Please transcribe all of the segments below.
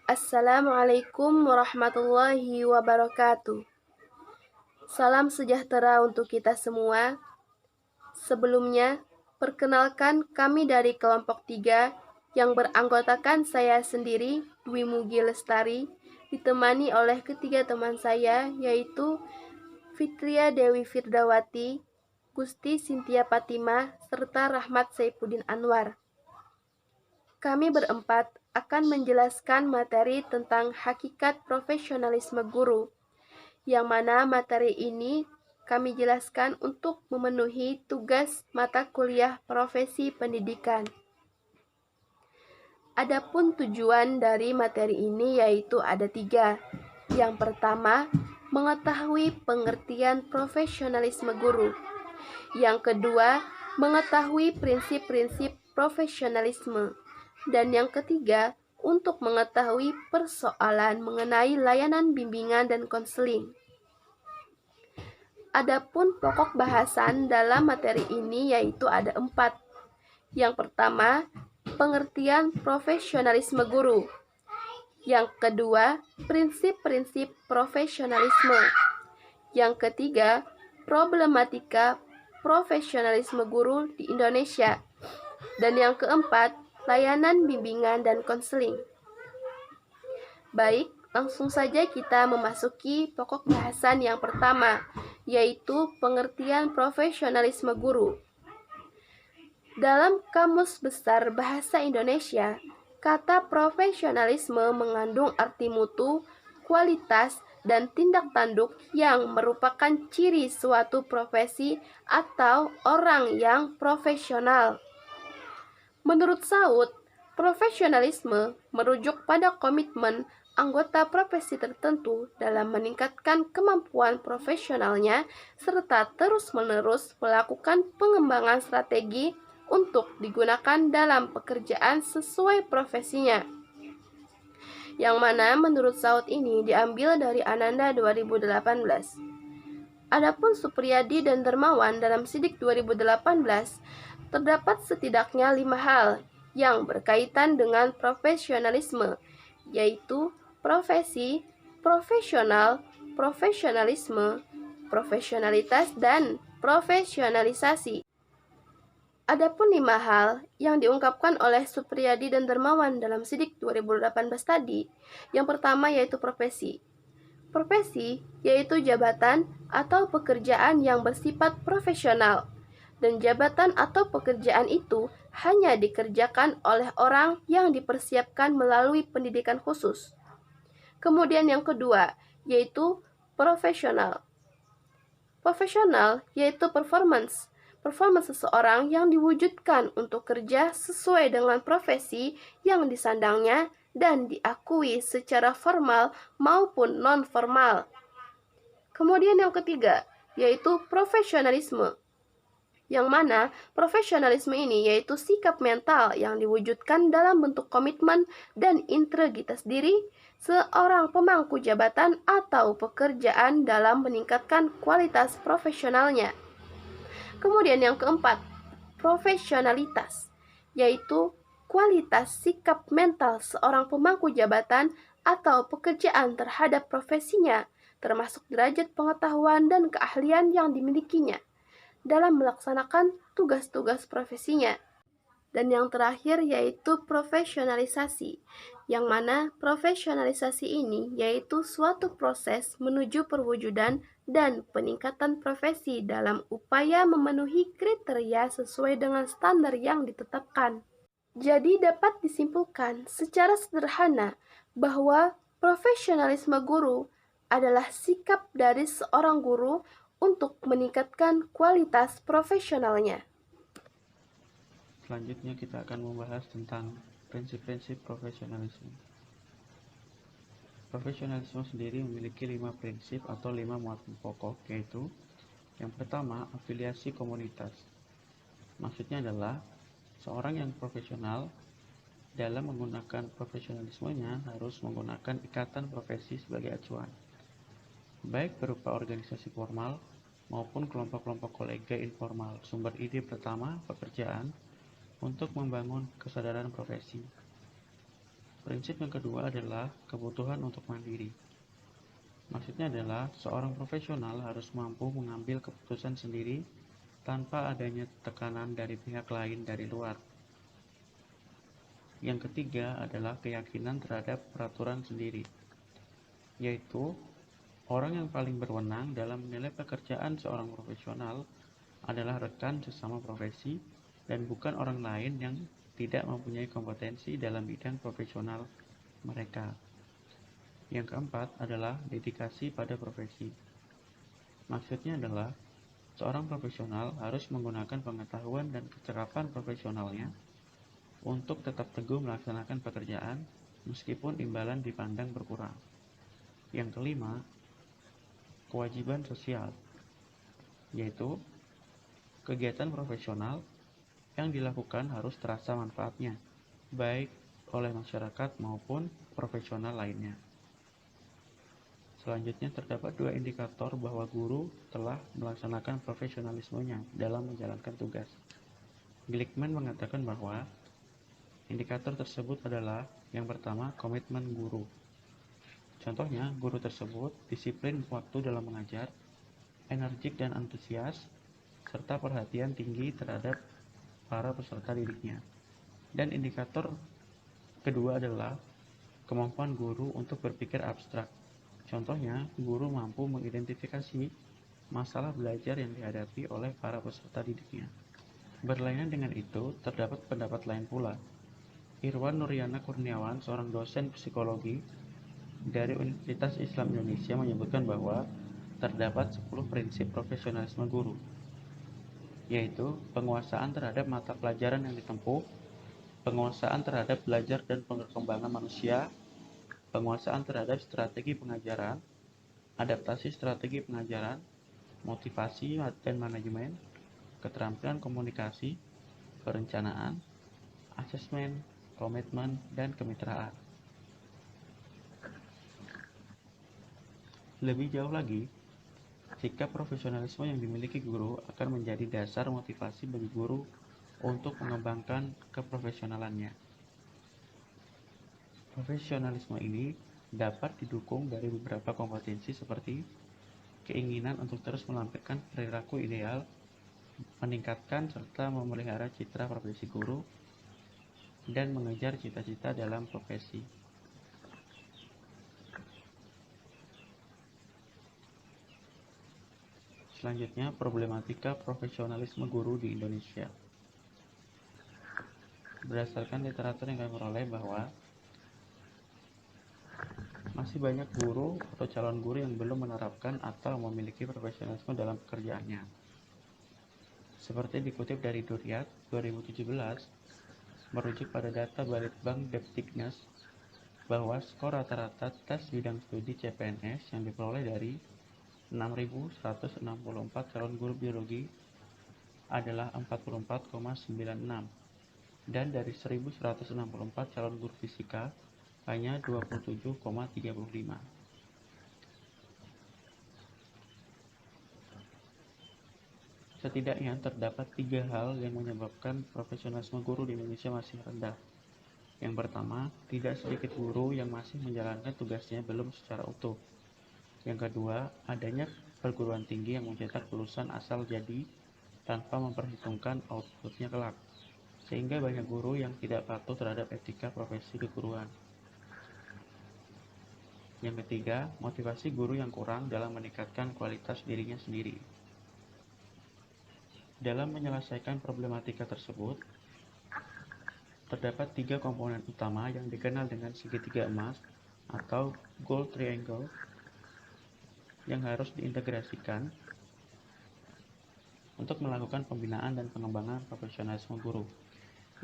Assalamualaikum warahmatullahi wabarakatuh. Salam sejahtera untuk kita semua. Sebelumnya, perkenalkan kami dari kelompok 3 yang beranggotakan saya sendiri, Dwi Mugi Lestari, ditemani oleh ketiga teman saya, yaitu Fitria Dewi Firdawati, Gusti Sintia Fatimah, serta Rahmat Saifuddin Anwar. Kami berempat akan menjelaskan materi tentang hakikat profesionalisme guru, yang mana materi ini kami jelaskan untuk memenuhi tugas mata kuliah profesi pendidikan. Adapun tujuan dari materi ini yaitu ada 3. Yang pertama, mengetahui pengertian profesionalisme guru. Yang kedua, mengetahui prinsip-prinsip profesionalisme. Dan yang ketiga, untuk mengetahui persoalan mengenai layanan bimbingan dan konseling. Adapun pokok bahasan dalam materi ini yaitu ada 4. Yang pertama, pengertian profesionalisme guru. Yang kedua, prinsip-prinsip profesionalisme. Yang ketiga, problematika profesionalisme guru di Indonesia. Dan yang keempat, layanan bimbingan dan konseling. Baik, langsung saja kita memasuki pokok bahasan yang pertama, yaitu pengertian profesionalisme guru. Dalam Kamus Besar Bahasa Indonesia, kata profesionalisme mengandung arti mutu, kualitas, dan tindak tanduk yang merupakan ciri suatu profesi atau orang yang profesional. Menurut Saud, profesionalisme merujuk pada komitmen anggota profesi tertentu dalam meningkatkan kemampuan profesionalnya serta terus-menerus melakukan pengembangan strategi untuk digunakan dalam pekerjaan sesuai profesinya. Yang mana menurut Saud ini diambil dari Ananda 2018. Adapun Supriyadi dan Dermawan dalam Sidik 2018 terdapat setidaknya 5 hal yang berkaitan dengan profesionalisme, yaitu profesi, profesional, profesionalisme, profesionalitas, dan profesionalisasi. Adapun 5 hal yang diungkapkan oleh Supriyadi dan Dermawan dalam Sidik 2018 tadi, yang pertama yaitu profesi. Profesi yaitu jabatan atau pekerjaan yang bersifat profesional, dan jabatan atau pekerjaan itu hanya dikerjakan oleh orang yang dipersiapkan melalui pendidikan khusus. Kemudian yang kedua, yaitu profesional. Profesional yaitu performance seseorang yang diwujudkan untuk kerja sesuai dengan profesi yang disandangnya dan diakui secara formal maupun non-formal. Kemudian yang ketiga, yaitu profesionalisme, yang mana profesionalisme ini yaitu sikap mental yang diwujudkan dalam bentuk komitmen dan integritas diri seorang pemangku jabatan atau pekerjaan dalam meningkatkan kualitas profesionalnya. Kemudian yang keempat, profesionalitas, yaitu kualitas sikap mental seorang pemangku jabatan atau pekerjaan terhadap profesinya, termasuk derajat pengetahuan dan keahlian yang dimilikinya dalam melaksanakan tugas-tugas profesinya. Dan yang terakhir yaitu profesionalisasi, yang mana profesionalisasi ini yaitu suatu proses menuju perwujudan dan peningkatan profesi dalam upaya memenuhi kriteria sesuai dengan standar yang ditetapkan. Jadi dapat disimpulkan secara sederhana bahwa profesionalisme guru adalah sikap dari seorang guru untuk meningkatkan kualitas profesionalnya. Selanjutnya kita akan membahas tentang prinsip-prinsip profesionalisme. Profesionalisme sendiri memiliki 5 prinsip atau 5 muatan pokok, yaitu yang pertama, afiliasi komunitas. Maksudnya adalah seorang yang profesional dalam menggunakan profesionalismenya harus menggunakan ikatan profesi sebagai acuan, baik berupa organisasi formal maupun kelompok-kelompok kolega informal, sumber ide pertama pekerjaan untuk membangun kesadaran profesi. Prinsip yang kedua adalah kebutuhan untuk mandiri. Maksudnya adalah seorang profesional harus mampu mengambil keputusan sendiri tanpa adanya tekanan dari pihak lain dari luar. Yang ketiga adalah keyakinan terhadap peraturan sendiri, yaitu orang yang paling berwenang dalam menilai pekerjaan seorang profesional adalah rekan sesama profesi dan bukan orang lain yang tidak mempunyai kompetensi dalam bidang profesional mereka. Yang keempat adalah dedikasi pada profesi. Maksudnya adalah seorang profesional harus menggunakan pengetahuan dan kecakapan profesionalnya untuk tetap teguh melaksanakan pekerjaan meskipun imbalan dipandang berkurang. Yang kelima, kewajiban sosial, yaitu kegiatan profesional yang dilakukan harus terasa manfaatnya, baik oleh masyarakat maupun profesional lainnya. Selanjutnya terdapat dua indikator bahwa guru telah melaksanakan profesionalismenya dalam menjalankan tugas. Glickman mengatakan bahwa indikator tersebut adalah yang pertama, komitmen guru. Contohnya, guru tersebut disiplin waktu dalam mengajar, energik dan antusias, serta perhatian tinggi terhadap para peserta didiknya. Dan indikator kedua adalah kemampuan guru untuk berpikir abstrak. Contohnya, guru mampu mengidentifikasi masalah belajar yang dihadapi oleh para peserta didiknya. Berlainan dengan itu, terdapat pendapat lain pula. Irwan Nuryana Kurniawan, seorang dosen psikologi dari Universitas Islam Indonesia, menyebutkan bahwa terdapat 10 prinsip profesionalisme guru, yaitu penguasaan terhadap mata pelajaran yang ditempuh, penguasaan terhadap belajar dan perkembangan manusia, penguasaan terhadap strategi pengajaran, adaptasi strategi pengajaran, motivasi dan manajemen, keterampilan komunikasi, perencanaan, asesmen, komitmen, dan kemitraan. Lebih jauh lagi, sikap profesionalisme yang dimiliki guru akan menjadi dasar motivasi bagi guru untuk mengembangkan keprofesionalannya. Profesionalisme ini dapat didukung dari beberapa kompetensi seperti keinginan untuk terus melampirkan perilaku ideal, meningkatkan serta memelihara citra profesi guru, dan mengejar cita-cita dalam profesi. Selanjutnya, problematika profesionalisme guru di Indonesia. Berdasarkan literatur yang kami peroleh bahwa masih banyak guru atau calon guru yang belum menerapkan atau memiliki profesionalisme dalam pekerjaannya. Seperti dikutip dari Duryat 2017, merujuk pada data Balitbank Depdiknas bahwa skor rata-rata tes bidang studi CPNS yang diperoleh dari 6.164 calon guru biologi adalah 44,96 dan dari 1.164 calon guru fisika hanya 27,35. Setidaknya terdapat 3 hal yang menyebabkan profesionalisme guru di Indonesia masih rendah. Yang pertama, tidak sedikit guru yang masih menjalankan tugasnya belum secara utuh. Yang kedua, adanya perguruan tinggi yang mencetak lulusan asal jadi tanpa memperhitungkan outputnya kelak, sehingga banyak guru yang tidak patuh terhadap etika profesi keguruan. Yang ketiga, motivasi guru yang kurang dalam meningkatkan kualitas dirinya sendiri. Dalam menyelesaikan problematika tersebut, terdapat 3 komponen utama yang dikenal dengan segitiga emas atau gold triangle yang harus diintegrasikan untuk melakukan pembinaan dan pengembangan profesionalisme guru,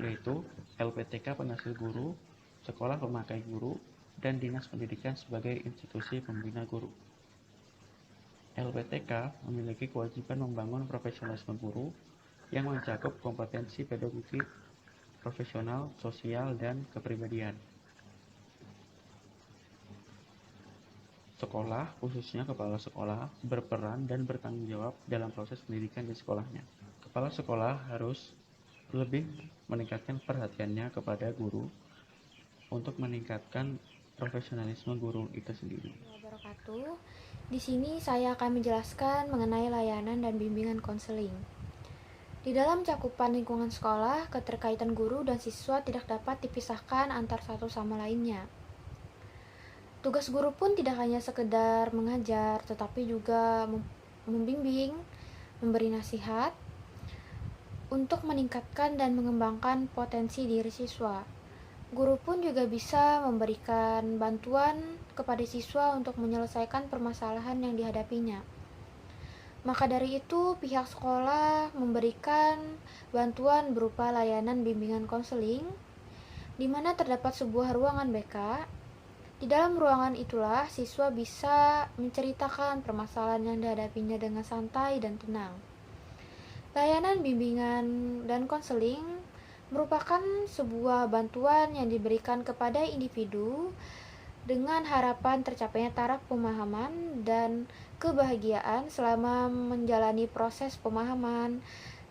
yaitu LPTK penghasil guru, sekolah pemakai guru, dan dinas pendidikan sebagai institusi pembina guru. LPTK memiliki kewajiban membangun profesionalisme guru yang mencakup kompetensi pedagogik, profesional, sosial, dan kepribadian. Sekolah, khususnya kepala sekolah, berperan dan bertanggung jawab dalam proses pendidikan di sekolahnya. Kepala sekolah harus lebih meningkatkan perhatiannya kepada guru untuk meningkatkan profesionalisme guru itu sendiri. Wabarakatuh. Di sini saya akan menjelaskan mengenai layanan dan bimbingan konseling. Di dalam cakupan lingkungan sekolah, keterkaitan guru dan siswa tidak dapat dipisahkan antar satu sama lainnya. Tugas guru pun tidak hanya sekedar mengajar, tetapi juga membimbing, memberi nasihat, untuk meningkatkan dan mengembangkan potensi diri siswa. Guru pun juga bisa memberikan bantuan kepada siswa untuk menyelesaikan permasalahan yang dihadapinya. Maka dari itu, pihak sekolah memberikan bantuan berupa layanan bimbingan konseling, di mana terdapat sebuah ruangan BK. Di dalam ruangan itulah siswa bisa menceritakan permasalahan yang dihadapinya dengan santai dan tenang. Layanan bimbingan dan konseling merupakan sebuah bantuan yang diberikan kepada individu dengan harapan tercapainya taraf pemahaman dan kebahagiaan selama menjalani proses pemahaman,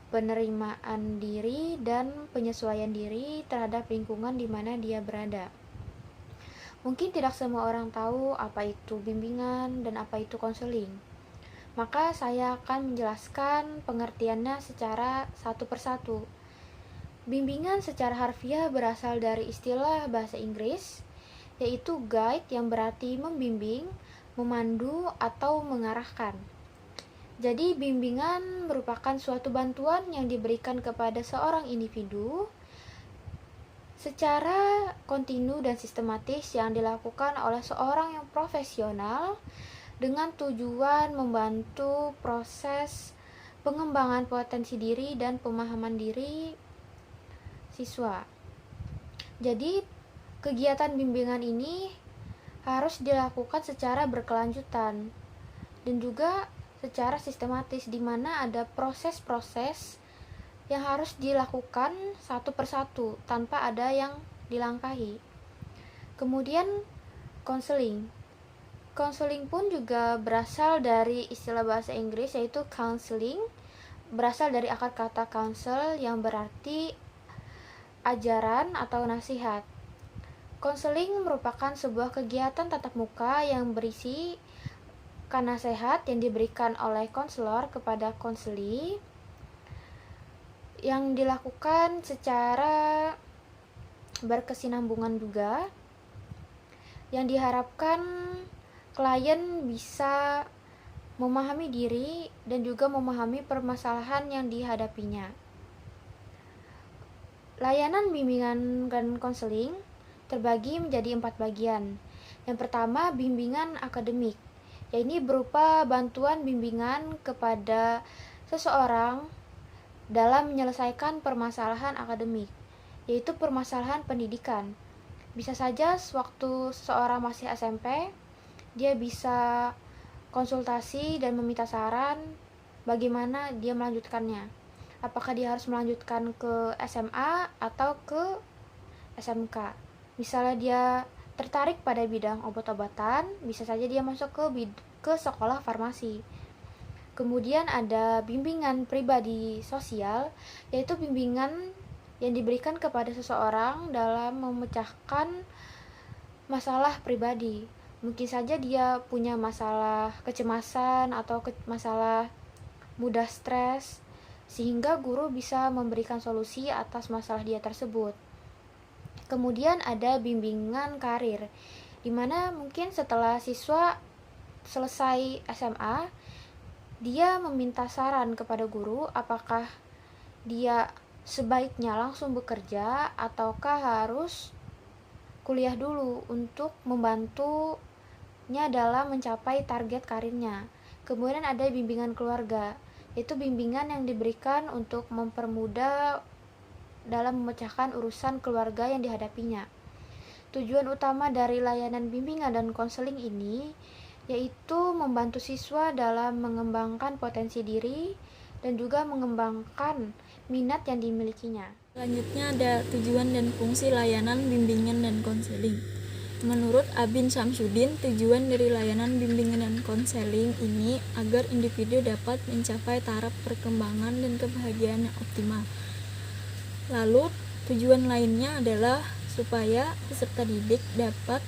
penerimaan diri, dan penyesuaian diri terhadap lingkungan di mana dia berada. Mungkin tidak semua orang tahu apa itu bimbingan dan apa itu konseling. Maka saya akan menjelaskan pengertiannya secara satu persatu. Bimbingan secara harfiah berasal dari istilah bahasa Inggris, yaitu guide yang berarti membimbing, memandu, atau mengarahkan. Jadi bimbingan merupakan suatu bantuan yang diberikan kepada seorang individu secara kontinu dan sistematis yang dilakukan oleh seorang yang profesional dengan tujuan membantu proses pengembangan potensi diri dan pemahaman diri siswa. Jadi, kegiatan bimbingan ini harus dilakukan secara berkelanjutan dan juga secara sistematis, di mana ada proses-proses yang harus dilakukan satu persatu tanpa ada yang dilangkahi. Kemudian, konseling. Konseling pun juga berasal dari istilah bahasa Inggris, yaitu counseling, berasal dari akar kata counsel yang berarti ajaran atau nasihat. Konseling merupakan sebuah kegiatan tatap muka yang berisi nasihat yang diberikan oleh konselor kepada konseli, yang dilakukan secara berkesinambungan juga, yang diharapkan klien bisa memahami diri dan juga memahami permasalahan yang dihadapinya. Layanan bimbingan dan konseling terbagi menjadi 4 bagian. Yang pertama, bimbingan akademik, yaitu berupa bantuan bimbingan kepada seseorang dalam menyelesaikan permasalahan akademik, yaitu permasalahan pendidikan. Bisa saja sewaktu seseorang masih SMP, dia bisa konsultasi dan meminta saran bagaimana dia melanjutkannya. Apakah dia harus melanjutkan ke SMA atau ke SMK. Misalnya dia tertarik pada bidang obat-obatan, bisa saja dia masuk ke sekolah farmasi. Kemudian ada bimbingan pribadi sosial, yaitu bimbingan yang diberikan kepada seseorang dalam memecahkan masalah pribadi. Mungkin saja dia punya masalah kecemasan atau masalah mudah stres, sehingga guru bisa memberikan solusi atas masalah dia tersebut. Kemudian ada bimbingan karir, di mana mungkin setelah siswa selesai SMA, dia meminta saran kepada guru apakah dia sebaiknya langsung bekerja ataukah harus kuliah dulu untuk membantunya dalam mencapai target karirnya. Kemudian ada bimbingan keluarga, yaitu bimbingan yang diberikan untuk mempermudah dalam memecahkan urusan keluarga yang dihadapinya. Tujuan utama dari layanan bimbingan dan konseling ini yaitu membantu siswa dalam mengembangkan potensi diri dan juga mengembangkan minat yang dimilikinya. Selanjutnya ada tujuan dan fungsi layanan bimbingan dan konseling. Menurut Abin Samsudin, tujuan dari layanan bimbingan dan konseling ini agar individu dapat mencapai taraf perkembangan dan kebahagiaan yang optimal. Lalu, tujuan lainnya adalah supaya peserta didik dapat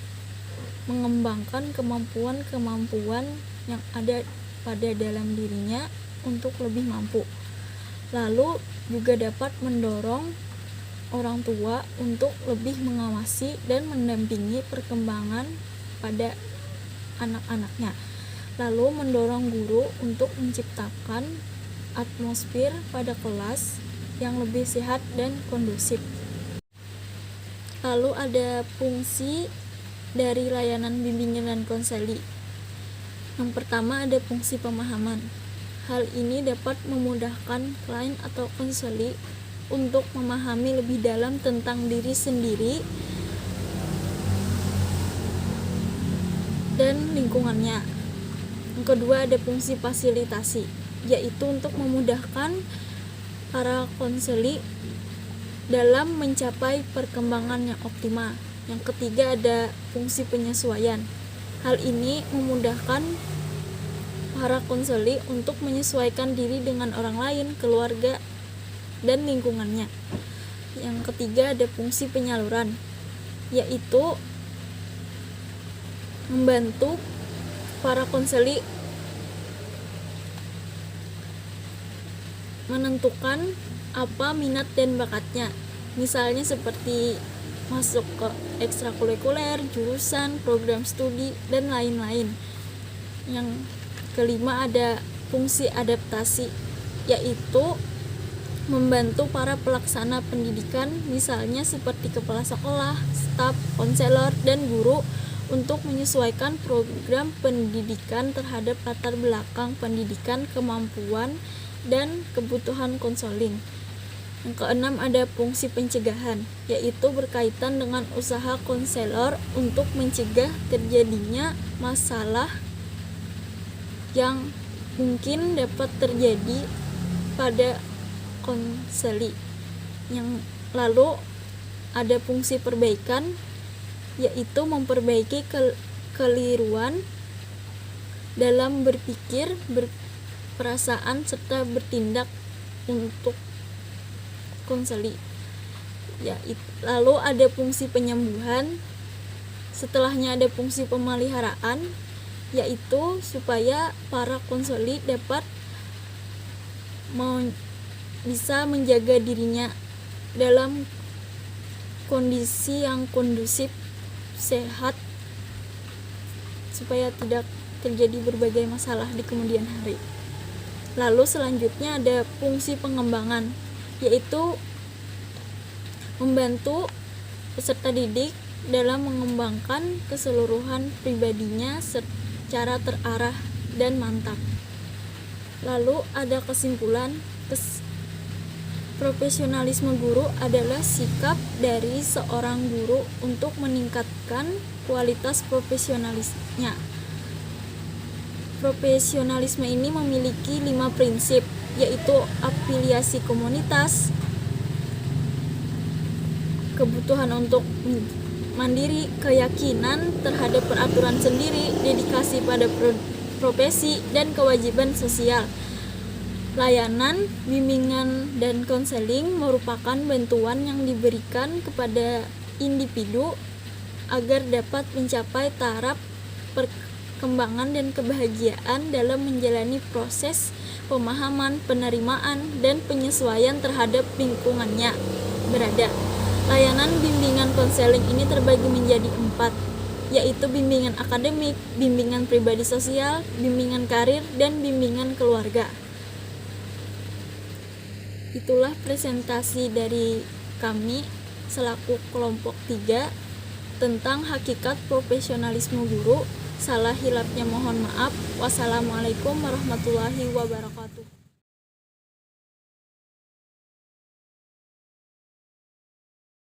mengembangkan kemampuan-kemampuan yang ada pada dalam dirinya untuk lebih mampu. Lalu juga dapat mendorong orang tua untuk lebih mengawasi dan mendampingi perkembangan pada anak-anaknya. Lalu mendorong guru untuk menciptakan atmosfer pada kelas yang lebih sehat dan kondusif. Lalu ada fungsi dari layanan bimbingan dan konseling. Yang pertama ada fungsi pemahaman. Hal ini dapat memudahkan klien atau konseli untuk memahami lebih dalam tentang diri sendiri dan lingkungannya. Yang kedua ada fungsi fasilitasi, yaitu untuk memudahkan para konseli dalam mencapai perkembangan yang optimal. Yang ketiga ada fungsi penyesuaian. Hal ini memudahkan para konseli untuk menyesuaikan diri dengan orang lain, keluarga, dan lingkungannya. Yang ketiga ada fungsi penyaluran, yaitu membantu para konseli menentukan apa minat dan bakatnya. Misalnya seperti masuk ke ekstrakurikuler, jurusan, program studi, dan lain-lain. Yang kelima ada fungsi adaptasi, yaitu membantu para pelaksana pendidikan, misalnya seperti kepala sekolah, staf, konselor, dan guru untuk menyesuaikan program pendidikan terhadap latar belakang pendidikan, kemampuan, dan kebutuhan konseling. Yang keenam ada fungsi pencegahan, yaitu berkaitan dengan usaha konselor untuk mencegah terjadinya masalah yang mungkin dapat terjadi pada konseli. Yang lalu ada fungsi perbaikan, yaitu memperbaiki kekeliruan dalam berpikir, berperasaan, serta bertindak untuk konseli. Lalu ada fungsi penyembuhan, setelahnya ada fungsi pemeliharaan, yaitu supaya para konseli dapat bisa menjaga dirinya dalam kondisi yang kondusif, sehat, supaya tidak terjadi berbagai masalah di kemudian hari. Lalu selanjutnya ada fungsi pengembangan, yaitu membantu peserta didik dalam mengembangkan keseluruhan pribadinya secara terarah dan mantap. Lalu ada kesimpulan, profesionalisme guru adalah sikap dari seorang guru untuk meningkatkan kualitas profesionalisnya. Profesionalisme ini memiliki 5 prinsip, yaitu afiliasi komunitas, kebutuhan untuk mandiri, keyakinan terhadap peraturan sendiri, dedikasi pada profesi, dan kewajiban sosial. Layanan, bimbingan, dan konseling merupakan bantuan yang diberikan kepada individu agar dapat mencapai taraf perkembangan dan kebahagiaan dalam menjalani proses pemahaman, penerimaan, dan penyesuaian terhadap lingkungannya berada. Layanan bimbingan konseling ini terbagi menjadi 4, yaitu bimbingan akademik, bimbingan pribadi sosial, bimbingan karir, dan bimbingan keluarga. Itulah presentasi dari kami selaku kelompok 3 tentang hakikat profesionalisme guru. Salah hilapnya mohon maaf. Wassalamualaikum warahmatullahi wabarakatuh.